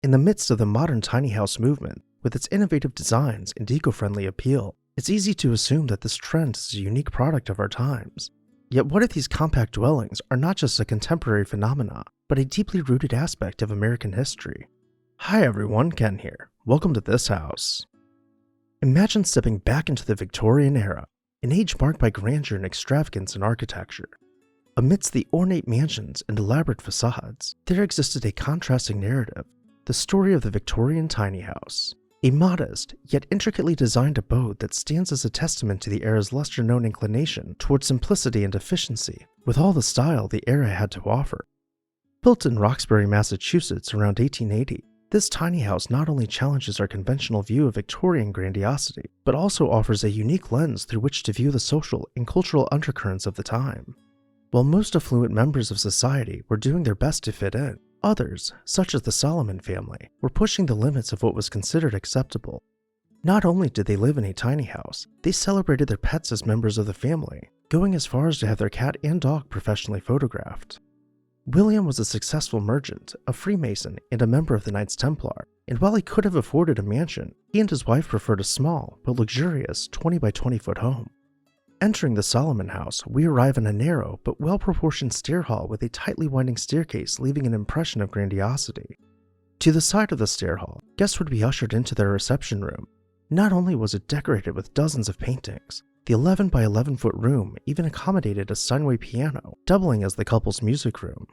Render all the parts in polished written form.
In the midst of the modern tiny house movement, with its innovative designs and eco-friendly appeal, it's easy to assume that this trend is a unique product of our times. Yet what if these compact dwellings are not just a contemporary phenomena, but a deeply rooted aspect of American history? Hi everyone, Ken here. Welcome to this house. Imagine stepping back into the Victorian era, an age marked by grandeur and extravagance in architecture. Amidst the ornate mansions and elaborate facades, there existed a contrasting narrative, the story of the Victorian tiny house. A modest, yet intricately designed abode that stands as a testament to the era's lesser-known inclination toward simplicity and efficiency, with all the style the era had to offer. Built in Roxbury, Massachusetts around 1880, this tiny house not only challenges our conventional view of Victorian grandiosity, but also offers a unique lens through which to view the social and cultural undercurrents of the time. While most affluent members of society were doing their best to fit in, others, such as the Solomon family, were pushing the limits of what was considered acceptable. Not only did they live in a tiny house, they celebrated their pets as members of the family, going as far as to have their cat and dog professionally photographed. William was a successful merchant, a Freemason, and a member of the Knights Templar, and while he could have afforded a mansion, he and his wife preferred a small but luxurious 20 by 20 foot home. Entering the Solomon house, we arrive in a narrow but well-proportioned stair hall with a tightly winding staircase leaving an impression of grandiosity. To the side of the stair hall, guests would be ushered into their reception room. Not only was it decorated with dozens of paintings, the 11 by 11 foot room even accommodated a Steinway piano, doubling as the couple's music room.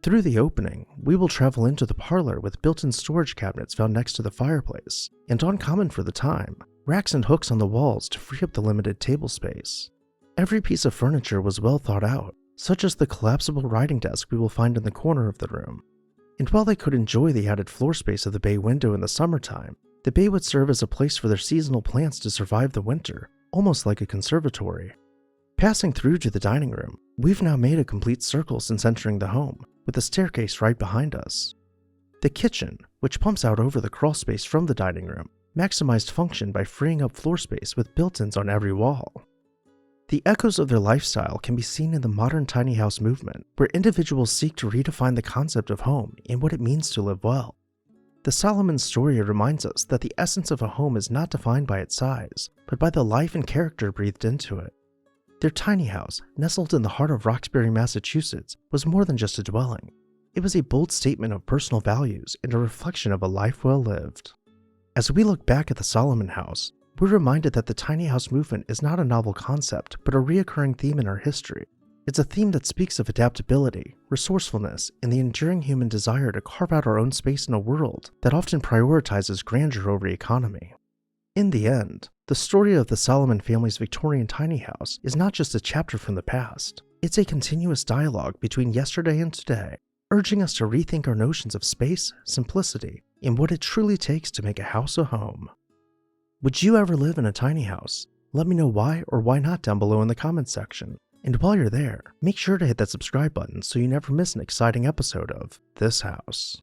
Through the opening, we will travel into the parlor with built-in storage cabinets found next to the fireplace, and uncommon for the time, racks and hooks on the walls to free up the limited table space. Every piece of furniture was well thought out, such as the collapsible writing desk we will find in the corner of the room. And while they could enjoy the added floor space of the bay window in the summertime, the bay would serve as a place for their seasonal plants to survive the winter, almost like a conservatory. Passing through to the dining room, we've now made a complete circle since entering the home, with a staircase right behind us. The kitchen, which pumps out over the crawl space from the dining room, maximized function by freeing up floor space with built-ins on every wall. The echoes of their lifestyle can be seen in the modern tiny house movement, where individuals seek to redefine the concept of home and what it means to live well. The Solomon story reminds us that the essence of a home is not defined by its size, but by the life and character breathed into it. Their tiny house, nestled in the heart of Roxbury, Massachusetts, was more than just a dwelling. It was a bold statement of personal values and a reflection of a life well lived. As we look back at the Solomon house, we're reminded that the tiny house movement is not a novel concept, but a recurring theme in our history. It's a theme that speaks of adaptability, resourcefulness, and the enduring human desire to carve out our own space in a world that often prioritizes grandeur over economy. In the end, the story of the Solomon family's Victorian tiny house is not just a chapter from the past. It's a continuous dialogue between yesterday and today, urging us to rethink our notions of space, simplicity, and what it truly takes to make a house a home. Would you ever live in a tiny house? Let me know why or why not down below in the comments section. And while you're there, make sure to hit that subscribe button so you never miss an exciting episode of This House.